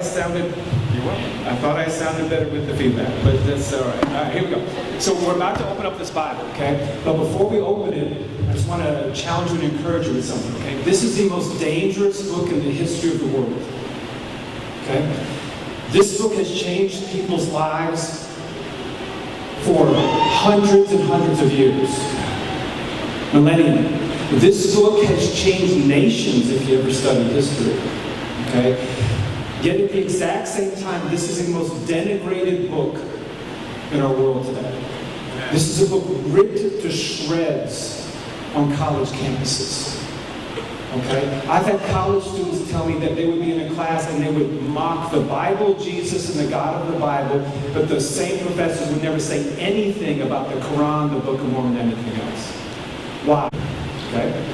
sounded, I thought I sounded better with the feedback, but that's all right. All right, here we go. So we're about to open up this Bible, okay? But before we open it, I just want to challenge you and encourage you with something, okay? This is the most dangerous book in the history of the world, okay? This book has changed people's lives for hundreds and hundreds of years, millennia. This book has changed nations if you ever study history, okay? Yet at the exact same time, this is the most denigrated book in our world today. This is a book ripped to shreds on college campuses. Okay? I've had college students tell me that they would be in a class and they would mock the Bible, Jesus, and the God of the Bible, but the same professors would never say anything about the Quran, the Book of Mormon, and anything else. Why? Okay?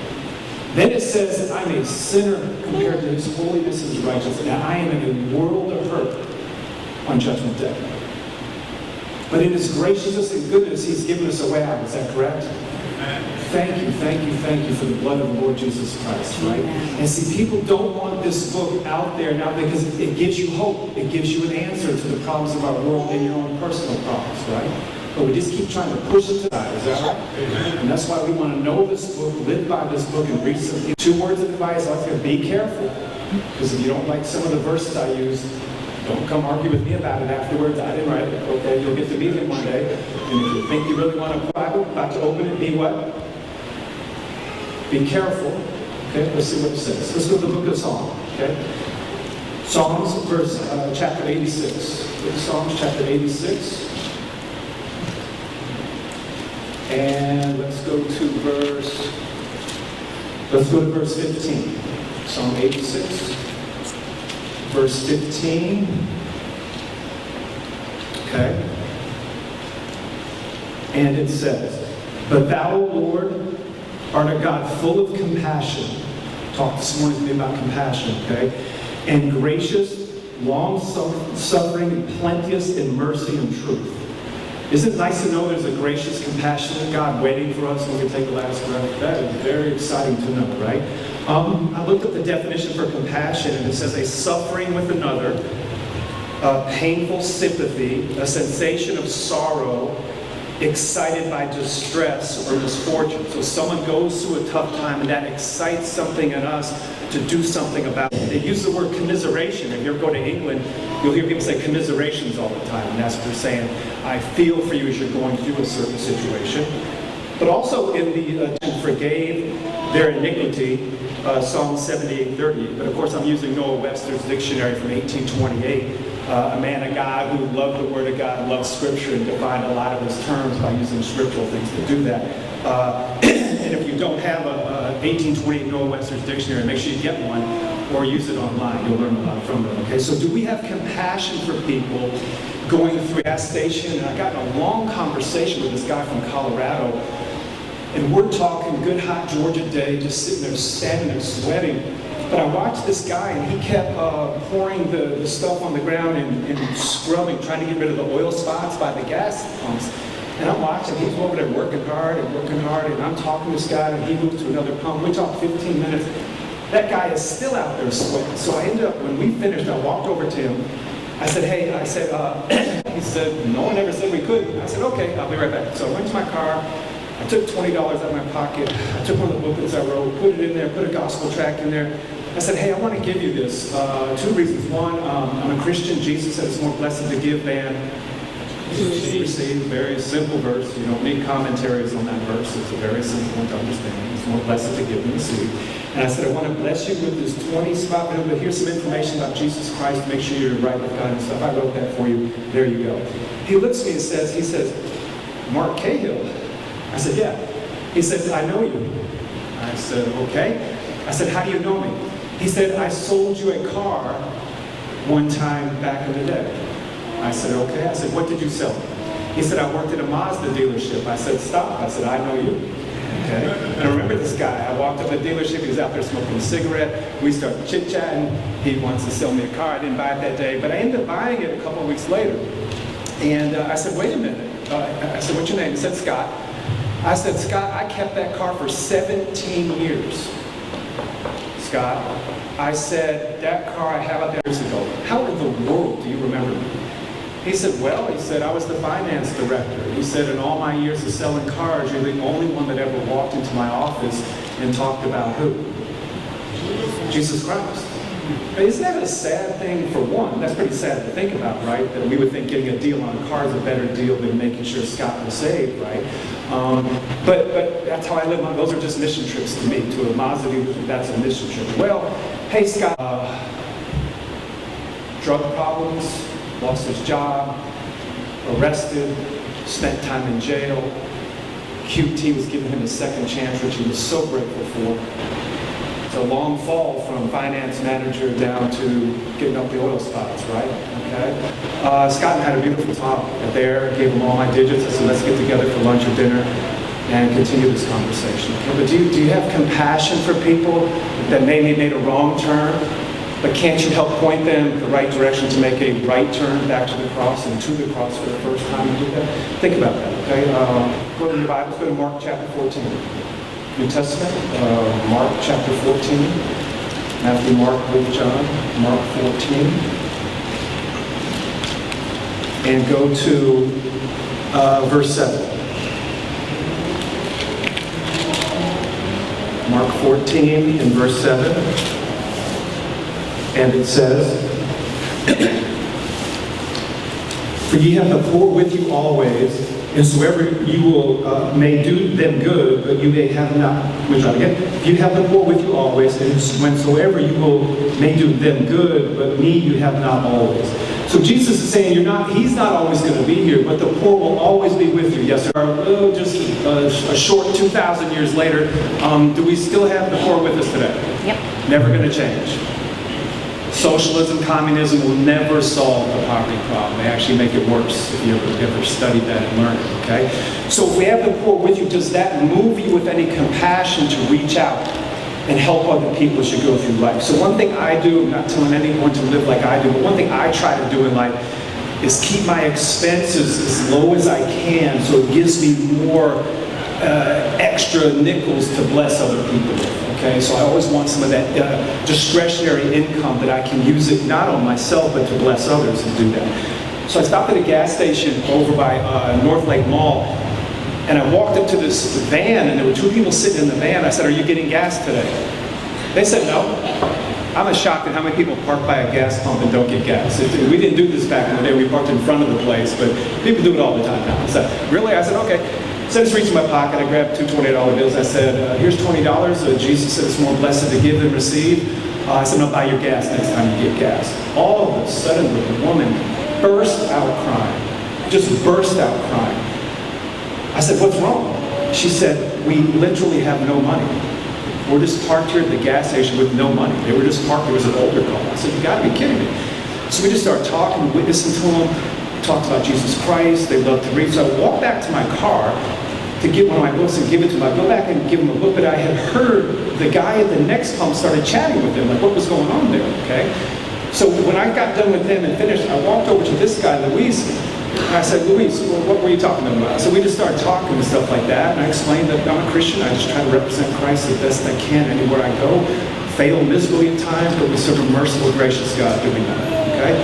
Then it says that I'm a sinner compared to his holiness and his righteousness. Now I am in a world of hurt on Judgment Day. But in his graciousness and goodness, he's given us a way out. Is that correct? Thank you, thank you, thank you for the blood of the Lord Jesus Christ, right? And see, people don't want this book out there now because it gives you hope. It gives you an answer to the problems of our world and your own personal problems, right? But we just keep trying to push it to that. Is that right? Amen. And that's why we want to know this book, live by this book, and read some people. 2 words of advice. I say, be careful. Because if you don't like some of the verses I use, don't come argue with me about it afterwards. I didn't write it. Okay, you'll get to meet him one day. And if you think you really want a Bible, about to open it, be what? Be careful. Okay, let's see what it says. Let's go to the book of Psalms. Okay, Psalms, chapter 86. Psalms, chapter 86. And let's go to verse 15. Psalm 86, verse 15. Okay. And it says, "But thou, O Lord, art a God full of compassion." Talk this morning to me about compassion, okay? "And gracious, long-suffering, plenteous in mercy and truth." Isn't it nice to know there's a gracious, compassionate God waiting for us when we take the last breath? That is very exciting to know, right? I looked up the definition for compassion, and it says a suffering with another, painful sympathy, a sensation of sorrow, excited by distress or misfortune. So someone goes through a tough time, and that excites something in us to do something about it. They use the word commiseration. If you ever go to England, you'll hear people say commiserations all the time, and that's what they're saying. I feel for you as you're going through a certain situation. But also in the forgave their iniquity, Psalm 78:30. But of course, I'm using Noah Webster's dictionary from 1828. A man of God who loved the Word of God, loved Scripture, and defined a lot of his terms by using scriptural things to do that. And if you don't have a 1828 Noah Webster's dictionary, make sure you get one or use it online. You'll learn a lot from it. Okay, so do we have compassion for people going through a gas station? And I got in a long conversation with this guy from Colorado, and we're talking good hot Georgia day, just sitting there, standing there, sweating. But I watched this guy, and he kept pouring the stuff on the ground and scrubbing, trying to get rid of the oil spots by the gas pumps. And I'm watching, he's over there working hard, and I'm talking to this guy, and he moves to another pump. We talked 15 minutes. That guy is still out there sweating. So I ended up, when we finished, I walked over to him. I said, hey, he said, no one ever said we couldn't. I said, okay, I'll be right back. So I went to my car. I took $20 out of my pocket. I took one of the booklets I wrote, put it in there, put a gospel tract in there. I said, hey, I want to give you this. 2 reasons. One, I'm a Christian. Jesus said it's more blessed to give than to receive. Very simple verse. You don't need commentaries on that verse. It's a very simple one to understand. It's more blessed to give than receive. And I said, I want to bless you with this 20 spot, but here's some information about Jesus Christ. Make sure you're right with God and stuff. I wrote that for you. There you go. He looks at me and says, Mark Cahill. I said, yeah. He said, I know you. I said, okay. I said, how do you know me? He said, I sold you a car one time back in the day. I said, okay. I said, what did you sell? He said, I worked at a Mazda dealership. I said, stop. I said, I know you. Okay. And I remember this guy. I walked up to the dealership. He was out there smoking a cigarette. We started chit-chatting. He wants to sell me a car. I didn't buy it that day, but I ended up buying it a couple of weeks later. And I said, wait a minute. I said, what's your name? He said, Scott. I said, Scott, I kept that car for 17 years. Scott, I said, that car I have out there years ago. How in the you remember me? He said, well, he said, I was the finance director. He said, in all my years of selling cars, you're the only one that ever walked into my office and talked about who? Jesus Christ. Now, isn't that a sad thing for one? That's pretty sad to think about, right? That we would think getting a deal on a car is a better deal than making sure Scott was saved, right? But that's how I live. Those are just mission trips to me. To a Mazda, that's a mission trip. Well, hey, Scott, drug problems, lost his job, arrested, spent time in jail. QT was giving him a second chance, which he was so grateful for. It's a long fall from finance manager down to getting up the oil spots, right? Okay. Scott and I had a beautiful talk there, gave him all my digits. I said, let's get together for lunch or dinner and continue this conversation. Okay, but do you have compassion for people that maybe made a wrong turn? But can't you help point them in the right direction to make a right turn back to the cross and to the cross for the first time and do that? Think about that, okay? Go to your Bibles, go to Mark chapter 14. New Testament, Mark chapter 14. Matthew, Mark, Luke, John, Mark 14. And go to verse 7. Mark 14 and verse 7. And it says, for ye have the poor with you always, and soever you will may do them good, but you may have not. Let me try again. You have the poor with you always, and whensoever you will may do them good, but me you have not always. So Jesus is saying He's not always going to be here, but the poor will always be with you. Yes, sir. Just a short 2,000 years later, do we still have the poor with us today? Yep. Never going to change. Socialism, communism will never solve the poverty problem. They actually make it worse if you ever studied that and learned it, okay? So if we have the poor with you, does that move you with any compassion to reach out and help other people as you go through life? So one thing I do, I'm not telling anyone to live like I do, but one thing I try to do in life is keep my expenses as low as I can so it gives me more extra nickels to bless other people with. Okay, so I always want some of that discretionary income that I can use it not on myself but to bless others and do that. So I stopped at a gas station over by North Lake Mall, and I walked up to this van, and there were two people sitting in the van. I said, "Are you getting gas today?" They said, "No." I'm shocked at how many people park by a gas pump and don't get gas. We didn't do this back in the day. We parked in front of the place, but people do it all the time now. I said, "Really?" I said, "Okay." So I just reached in my pocket, I grabbed two $20 bills. I said, here's $20. Jesus said it's more blessed to give than receive. I said, "No, buy your gas next time you get gas." All of a sudden, the woman burst out crying. Just burst out crying. I said, "What's wrong?" She said, "We literally have no money. We're just parked here at the gas station with no money." They were just parked. There was an older couple. I said, "You got to be kidding me." So we just started talking, witnessing to them. Talked about Jesus Christ. They loved to read. So I walked back to my car to get one of my books and give it to them. I go back and give them a book, but I had heard the guy at the next pump started chatting with them, like what was going on there, okay? So when I got done with them and finished, I walked over to this guy, Luis, and I said, "Luis, what were you talking about?" So we just started talking and stuff like that, and I explained that I'm a Christian. I just try to represent Christ the best I can anywhere I go. Fail miserably at times, but we serve a merciful, gracious God doing that, okay?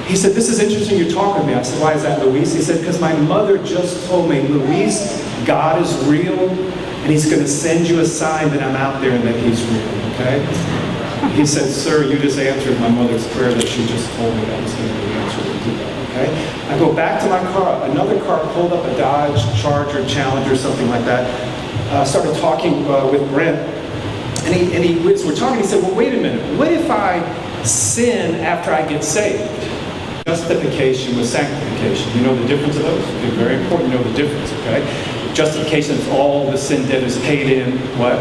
He said, "This is interesting you're talking to me." I said, "Why is that, Luis?" He said, "Because my mother just told me, Luis, God is real, and He's going to send you a sign that I'm out there and that He's real," okay? He said, "Sir, you just answered my mother's prayer that she just told me that was going to be the answer to do that," okay? I go back to my car. Another car pulled up, a Dodge Charger, Challenger, something like that. Started talking with Brent, and we're talking. He said, "Well, wait a minute. What if I sin after I get saved?" Justification with sanctification. You know the difference of those? Okay, very important to know the difference, okay? Justification is all the sin debt is paid in, what?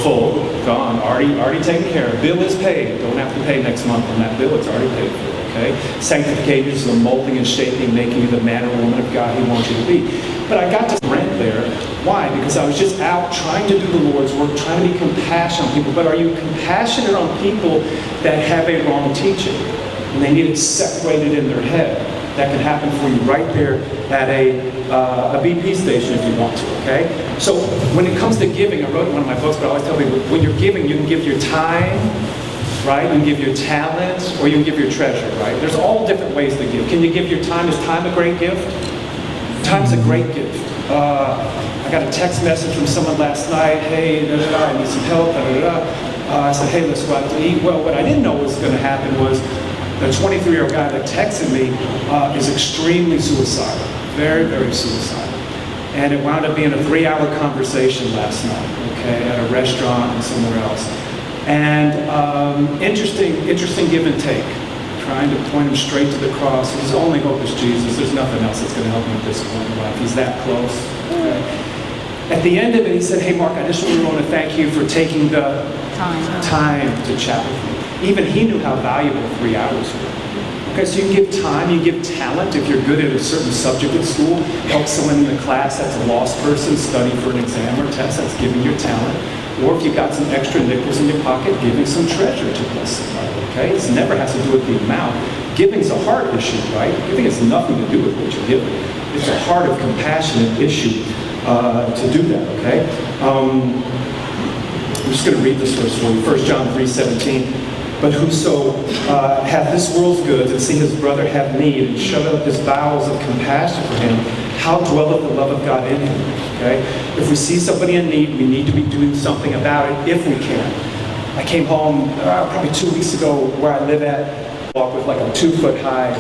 Full. Gone. Already taken care of. Bill is paid. Don't have to pay next month on that bill. It's already paid for, okay? Sanctification is the molding and shaping, making you the man or woman of God He wants you to be. But I got to Brent there. Why? Because I was just out trying to do the Lord's work, trying to be compassionate on people. But are you compassionate on people that have a wrong teaching? And they need it separated in their head. That can happen for you right there at a BP station if you want to, okay? So when it comes to giving, I wrote in one of my books, but I always tell people, when you're giving, you can give your time, right? You can give your talent, or you can give your treasure, right? There's all different ways to give. Can you give your time? Is time a great gift? Time's a great gift. I got a text message from someone last night. Hey, I need some help. I said, hey, let's go out to eat. Well, what I didn't know was going to happen was the 23-year-old guy that texted me is extremely suicidal, very, very suicidal. And it wound up being a 3-hour conversation last night, okay, at a restaurant and somewhere else. And interesting give and take, trying to point him straight to the cross. His only hope is Jesus. There's nothing else that's going to help him at this point in life. He's that close. Okay? At the end of it, he said, hey, Mark, I just really want to thank you for taking the time to chat with me. Even he knew how valuable 3 hours were. Okay, so you give time, you give talent. If you're good at a certain subject at school, help someone in the class that's a lost person study for an exam or test, that's giving your talent. Or if you got some extra nickels in your pocket, giving some treasure to bless somebody, okay? It never has to do with the amount. Giving's a heart issue, right? Giving has nothing to do with what you're giving. It's a heart of compassionate issue to do that, okay? I'm just going to read this verse for you. 1 John 3:17. But whoso hath this world's goods, and see his brother have need, and shut up his bowels of compassion for him, how dwelleth the love of God in him? Okay? If we see somebody in need, we need to be doing something about it if we can. I came home probably 2 weeks ago where I live at, walk with like a 2-foot-high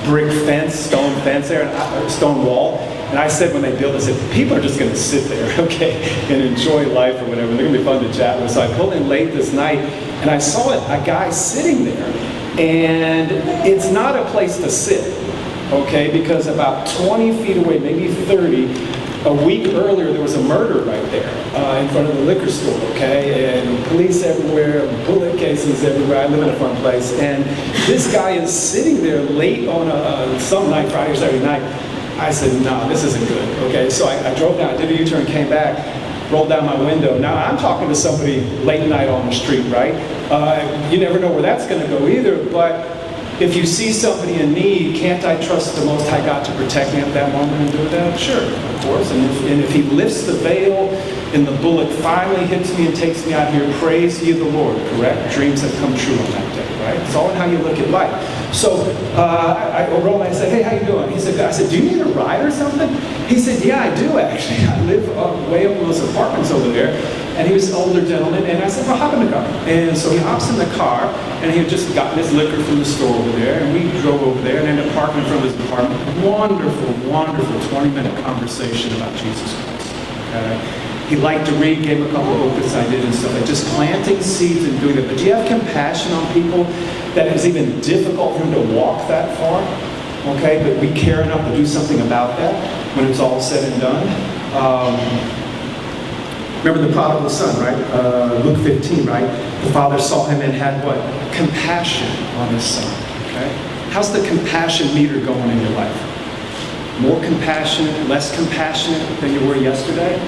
brick fence, stone fence there, a stone wall. And I said when they build, I said, people are just going to sit there, okay, and enjoy life or whatever. They're going to be fun to chat with. So I pulled in late this night, and I saw a guy sitting there. And it's not a place to sit, okay, because about 20 feet away, maybe 30, a week earlier, there was a murder right there in front of the liquor store, okay? And police everywhere, bullet cases everywhere. I live in a fun place. And this guy is sitting there late on some night, Friday or Saturday night. I said, no, this isn't good, okay? So I drove down, I did a U-turn, came back, rolled down my window. Now, I'm talking to somebody late night on the street, right? You never know where that's going to go either, but if you see somebody in need, can't I trust the Most High God to protect me at that moment and do that? Sure, of course. And if he lifts the veil and the bullet finally hits me and takes me out here, praise ye the Lord, correct? Dreams have come true on that day, right? It's all in how you look at life. So I rolled and I said, hey, how you doing? He said, I said, do you need a ride or something? He said, yeah, I do actually. I live way up in those apartments over there. And he was an older gentleman, and I said, well, hop in the car. And so he hops in the car, and he had just gotten his liquor from the store over there, and we drove over there and ended up parking in front of his apartment. Wonderful, wonderful 20-minute conversation about Jesus Christ. Okay? He liked to read, gave a couple of opus I did and stuff, like just planting seeds and doing it. But do you have compassion on people that it was even difficult for him to walk that far? Okay, but we care enough to do something about that when it's all said and done. Remember the prodigal son, right? Luke 15, right? The father saw him and had what? Compassion on his son, okay? How's the compassion meter going in your life? More compassionate, less compassionate than you were yesterday?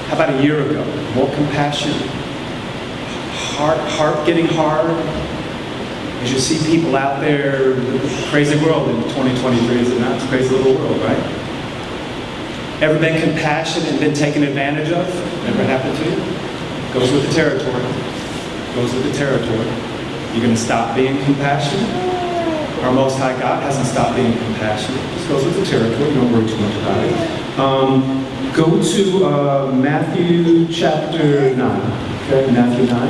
How about a year ago? More compassionate? Heart getting hard? As you see people out there, crazy world in 2023, is it not? It's a crazy little world, right? Ever been compassionate and been taken advantage of? Never happened to you? Goes with the territory. Goes with the territory. You're going to stop being compassionate? Our Most High God hasn't stopped being compassionate. Just goes with the territory. Don't worry too much about it. Go to Matthew chapter 9. Okay, Matthew 9.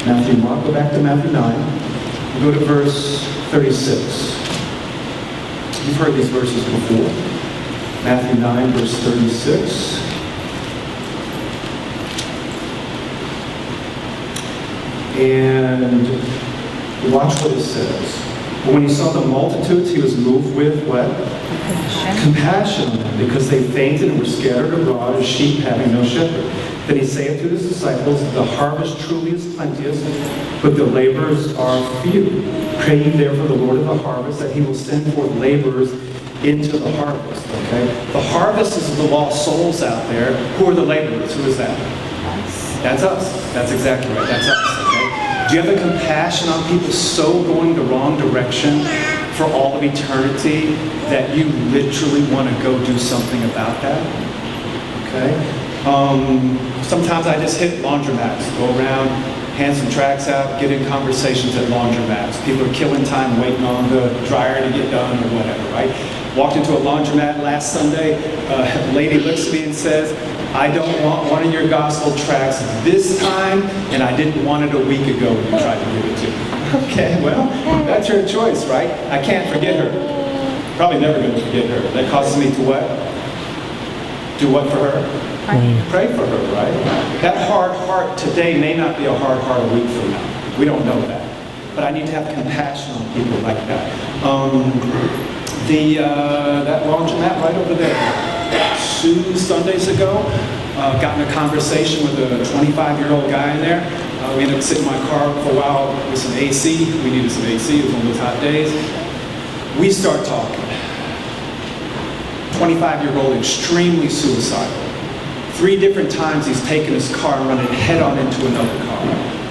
Matthew, Mark, go back to Matthew 9. Go to verse 36. You've heard these verses before. Matthew 9, verse 36. And watch what it says. But when he saw the multitudes, he was moved with what? Compassion on them, because they fainted and were scattered abroad as sheep having no shepherd. Then he saith to his disciples, the harvest truly is plenteous, but the laborers are few. Pray ye therefore the Lord of the harvest, that he will send forth laborers into the harvest, okay? The harvest is the lost souls out there. Who are the laborers? Who is that? Us. That's us. That's exactly right. That's us, okay? Do you have a compassion on people so going the wrong direction for all of eternity that you literally want to go do something about that? Okay? Sometimes I just hit laundromats, go around, hand some tracts out, get in conversations at laundromats. People are killing time waiting on the dryer to get done or whatever, right? Walked into a laundromat last Sunday. A lady looks at me and says, I don't want one of your gospel tracts this time, and I didn't want it a week ago when you tried to give it to me. Okay, well, that's her choice, right? I can't forget her. Probably never going to forget her. That causes me to what? Do what for her? Pray for her, right? That hard heart today may not be a hard heart a week from now. We don't know that. But I need to have compassion on people like that. That laundromat right over there. 2 Sundays ago, got in a conversation with a 25-year-old guy in there. We ended up sitting in my car for a while with some AC. We needed some AC. It was one of those hot days. We start talking. 25-year-old, extremely suicidal. 3 different times he's taken his car and run it head-on into another car.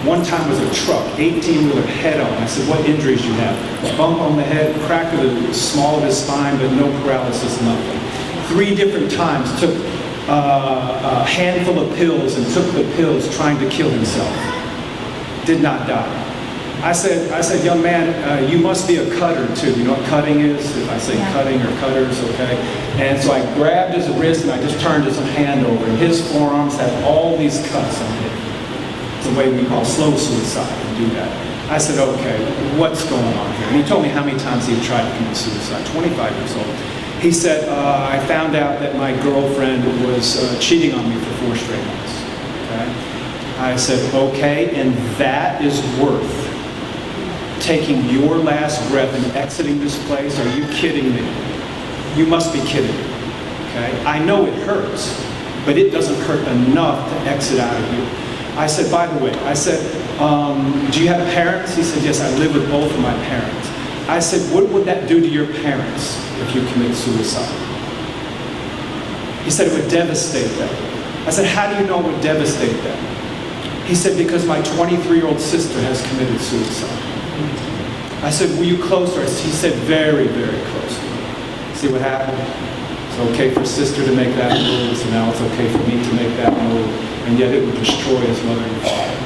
One time was a truck, 18-wheeler head-on. I said, what injuries do you have? A bump on the head, crack of the small of his spine, but no paralysis, nothing. 3 different times took a handful of pills and took the pills trying to kill himself. Did not die. I said, young man, you must be a cutter too. You know what cutting is? If I say cutting or cutters, okay? And so I grabbed his wrist and I just turned his hand over. And his forearms had all these cuts on it. It's a way we call slow suicide and do that. I said, okay, what's going on here? And he told me how many times he had tried to commit suicide, 25 years old. He said, I found out that my girlfriend was cheating on me for 4 straight months. Okay? I said, okay, and that is worth taking your last breath and exiting this place? Are you kidding me? You must be kidding me. Okay? I know it hurts, but it doesn't hurt enough to exit out of here. I said, by the way, I said, do you have parents? He said, yes, I live with both of my parents. I said, what would that do to your parents if you commit suicide? He said, it would devastate them. I said, how do you know it would devastate them? He said, because my 23-year-old sister has committed suicide. I said, were you close to her? He said, very, very close to her. See what happened? It's okay for sister to make that move, so now it's okay for me to make that move, and yet it would destroy his mother and father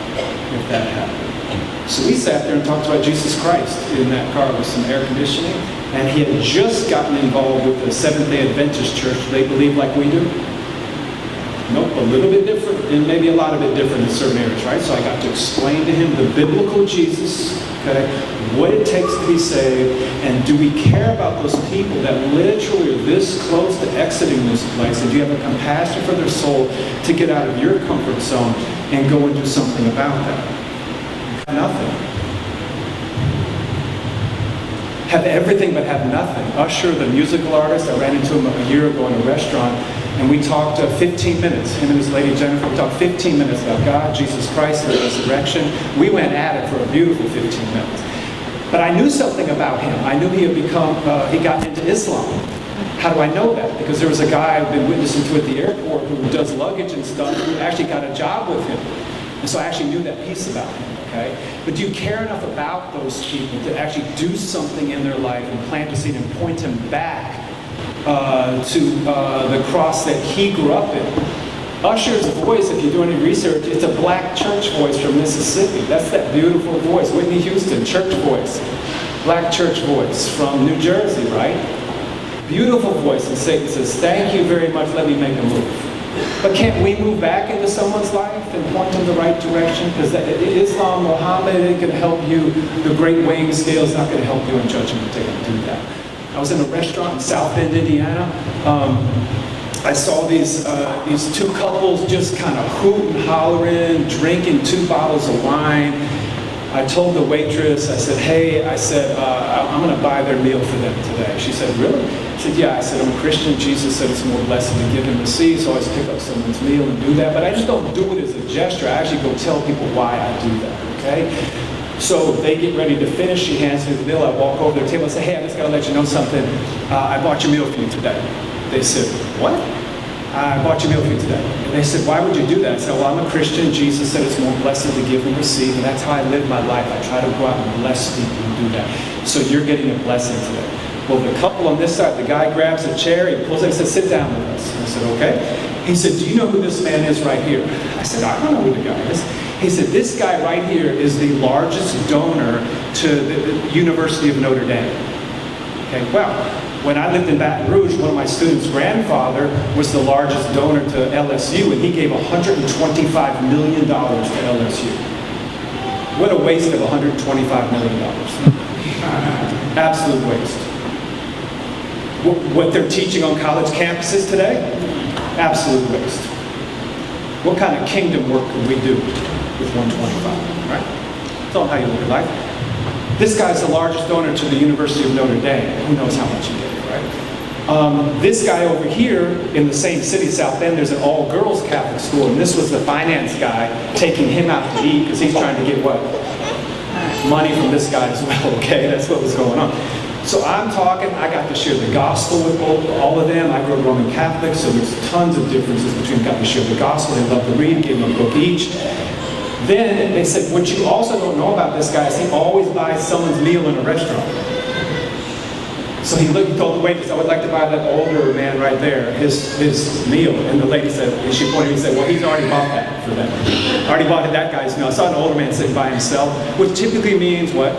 if that happened. So we sat there and talked about Jesus Christ in that car with some air conditioning, and he had just gotten involved with the Seventh-day Adventist church. They believe like we do. Nope, a little bit different, and maybe a lot of it different in certain areas, right? So I got to explain to him the biblical Jesus, okay, what it takes to be saved, and do we care about those people that literally are this close to exiting this place, and do you have a compassion for their soul to get out of your comfort zone and go and do something about that? Nothing. Have everything but have nothing. Usher, the musical artist, I ran into him a year ago in a restaurant, and we talked 15 minutes. Him and his lady Jennifer, we talked 15 minutes about God, Jesus Christ, and the resurrection. We went at it for a beautiful 15 minutes. But I knew something about him. I knew he had he got into Islam. How do I know that? Because there was a guy I've been witnessing to at the airport who does luggage and stuff, who actually got a job with him. And so I actually knew that piece about him. Okay? But do you care enough about those people to actually do something in their life and plant a seed and point them back to the cross that he grew up in? Usher's voice, if you do any research, it's a black church voice from Mississippi. That's that beautiful voice. Whitney Houston, church voice. Black church voice from New Jersey, right? Beautiful voice. And Satan says, thank you very much, let me make a move. But can't we move back into someone's life and point them in the right direction? Because Islam, Muhammad, it can help you. The Great Weighing Scale is not going to help you in Judgment Day to do that. I was in a restaurant in South Bend, Indiana. I saw these 2 couples just kind of hooting, hollering, drinking 2 bottles of wine. I told the waitress, I said, hey, I'm going to buy their meal for them today. She said, really? I said, yeah. I said, I'm a Christian. Jesus said it's more blessed to give and receive, so I always pick up someone's meal and do that. But I just don't do it as a gesture. I actually go tell people why I do that, okay? So they get ready to finish. She hands me the bill. I walk over to their table and say, hey, I just got to let you know something. I bought your meal for you today. They said, what? I bought your meal for you today. And they said, why would you do that? I said, well, I'm a Christian. Jesus said it's more blessed to give and receive, and that's how I live my life. I try to go out and bless people and do that. So you're getting a blessing today. Well, the couple on this side, the guy grabs a chair, he pulls it, and says, sit down with us. I said, okay. He said, do you know who this man is right here? I said, I don't know who the guy is. He said, this guy right here is the largest donor to the University of Notre Dame. Okay, well, when I lived in Baton Rouge, one of my students' grandfather was the largest donor to LSU, and he gave $125 million to LSU. What a waste of $125 million. Absolute waste. What they're teaching on college campuses today? Absolute waste. What kind of kingdom work could we do with 125, right? It's all how you look at life. This guy's the largest donor to the University of Notre Dame. Who knows how much he gave, right? This guy over here in the same city, South Bend, there's an all-girls Catholic school, and this was the finance guy taking him out to eat because he's trying to get what? Money from this guy as well, okay? That's what was going on. So I'm talking, I got to share the gospel with all of them. I grew up Roman Catholic, so there's tons of differences between got to share the gospel. They love to read, gave them a book each. Then they said, what you also don't know about this guy is he always buys someone's meal in a restaurant. So he told the waitress, I would like to buy that older man right there, his meal. And the lady said, and she pointed and said, well, he's already bought that for them. Already bought that guy's meal. I saw an older man sitting by himself, which typically means what?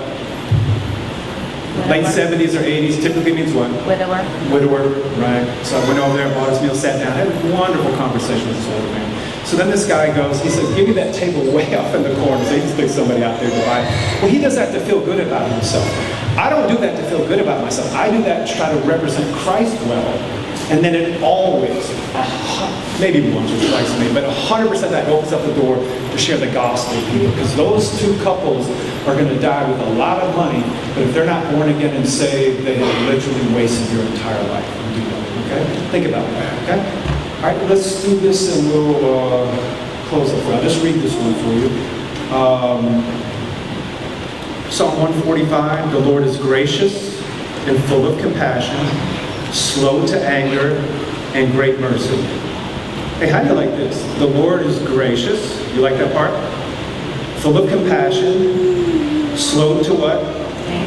Late 70s or 80s typically means what? Widower. Widower, right. So I went over there, bought his meal, sat down, had a wonderful conversation with this older man. So then this guy goes, he says, give me that table way off in the corner. So he just picks somebody out there to buy. Well, he does that to feel good about himself. I don't do that to feel good about myself. I do that to try to represent Christ well. And then it always, maybe once or twice maybe, but 100% that opens up the door to share the gospel with people. Because those two couples are going to die with a lot of money, but if they're not born again and saved, they have literally wasted their entire life. Do that, okay? Think about that, okay? All right, let's do this and we'll close up. I'll just read this one for you. Psalm 145, the Lord is gracious and full of compassion, slow to anger, and great mercy. Hey, how do you like this? The Lord is gracious. You like that part? Full of compassion, slow to what?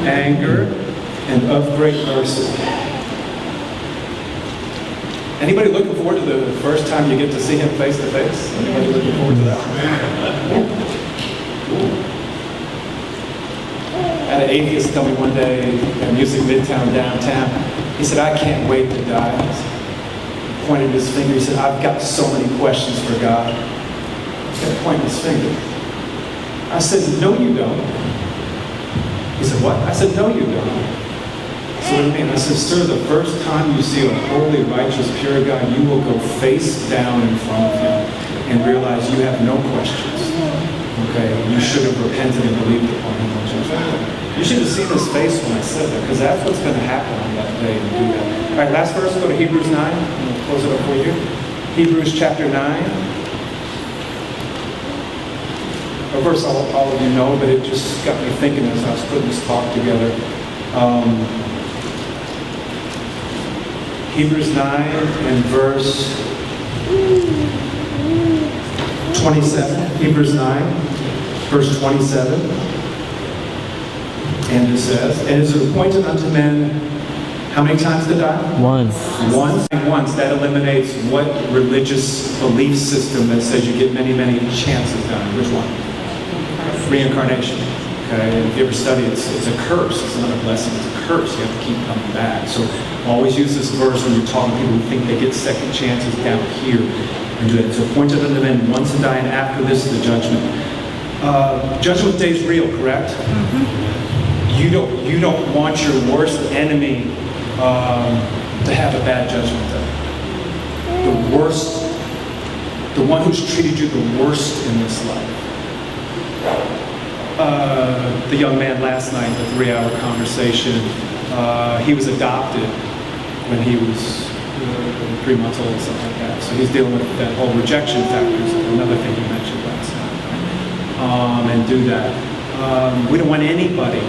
Anger, and of great mercy. Anybody looking forward to the first time you get to see him face to face? Anybody looking forward to that? Ooh. I had an atheist tell me one day at Music Midtown downtown, he said, I can't wait to die. He pointed his finger, he said, I've got so many questions for God. He's going to point his finger. I said, no you don't. He said, what? I said, no you don't. So what do you mean? I said, sir, the first time you see a holy, righteous, pure God, you will go face down in front of him and realize you have no questions. Okay? You should have repented and believed upon him on judgment. You should have seen his face when I said that, because that's what's going to happen on that day and do that. All right, last verse, go to Hebrews 9, and we'll close it up for you. Hebrews chapter 9. A verse all of you know, but it just got me thinking as I was putting this talk together. Hebrews 9 and verse 27. Hebrews 9, verse 27. And it says, and is it appointed unto men how many times to die? Once. Once. That eliminates what religious belief system that says you get many, many chances of dying? Which one? Reincarnation. Okay, and if you ever study it, it's a curse. It's not a blessing, it's a curse. You have to keep coming back. So always use this verse when you're talking to people who think they get second chances down here. And do it. It's appointed unto men once to die, and after this, the judgment. Judgment Day is real, correct? Mm-hmm. You don't want your worst enemy to have a bad judgment day. The worst, the one who's treated you the worst in this life. The young man last night, the 3-hour conversation, he was adopted when he was 3 months old, something like that. So he's dealing with that whole rejection factor, another thing you mentioned last night. And do that. We don't want anybody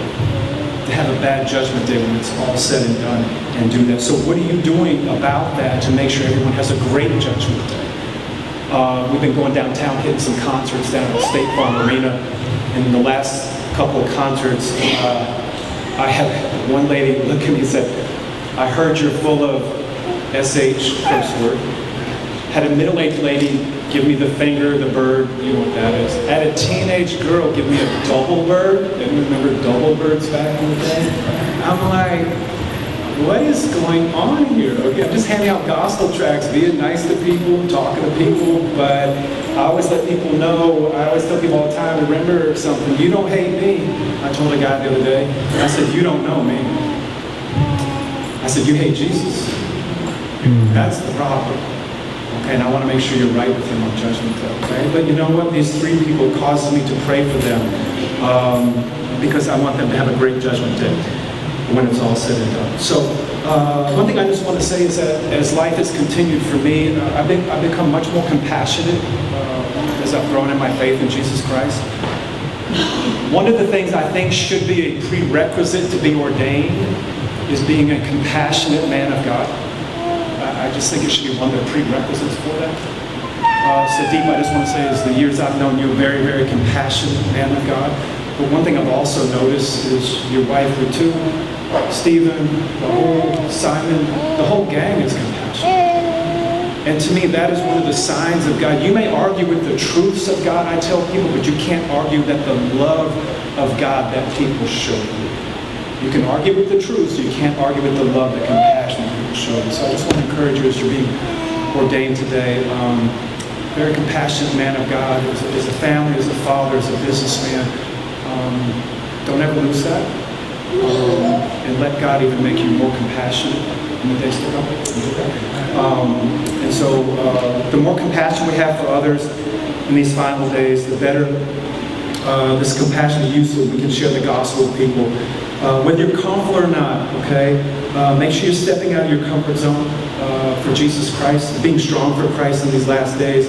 to have a bad judgment day when it's all said and done, and do that. So what are you doing about that to make sure everyone has a great judgment day? We've been going downtown, hitting some concerts down at State Farm Arena. And in the last couple of concerts, I had one lady look at me and said, I heard you're full of SH curse word. Had a middle-aged lady give me the finger, the bird, you know what that is. Had a teenage girl give me a double bird. Anyone remember double birds back in the day? I'm like, what is going on here? Okay, I'm just handing out gospel tracts, being nice to people, talking to people, but I always let people know, I always tell people all the time, remember something, you don't hate me. I told a guy the other day, I said, you don't know me. I said, you hate Jesus. That's the problem. Okay, and I want to make sure you're right with him on Judgment Day, okay? But you know what? These three people caused me to pray for them because I want them to have a great Judgment Day when it's all said and done. So, one thing I just want to say is that as life has continued for me, I've become much more compassionate as I've grown in my faith in Jesus Christ. One of the things I think should be a prerequisite to be ordained is being a compassionate man of God. I just think it should be one of the prerequisites for that. Deep, I just want to say, is the years I've known you, a very, very compassionate man of God. But one thing I've also noticed is your wife, too, Stephen, Simon, the whole gang is compassionate. And to me, that is one of the signs of God. You may argue with the truths of God, I tell people, but you can't argue that the love of God that people show you. You can argue with the truths, you can't argue with the love, the compassion that people show you. So I just want to encourage you as you're being ordained today. Very compassionate man of God, as a family, as a father, as a businessman. Don't ever lose that. And let God even make you more compassionate in the days to come. And so the more compassion we have for others in these final days, the better this compassion is used so we can share the gospel with people. Whether you're comfortable or not, okay? Make sure you're stepping out of your comfort zone for Jesus Christ, being strong for Christ in these last days.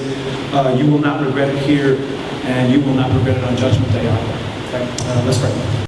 You will not regret it here, and you will not regret it on Judgment Day either. Okay? Let's pray.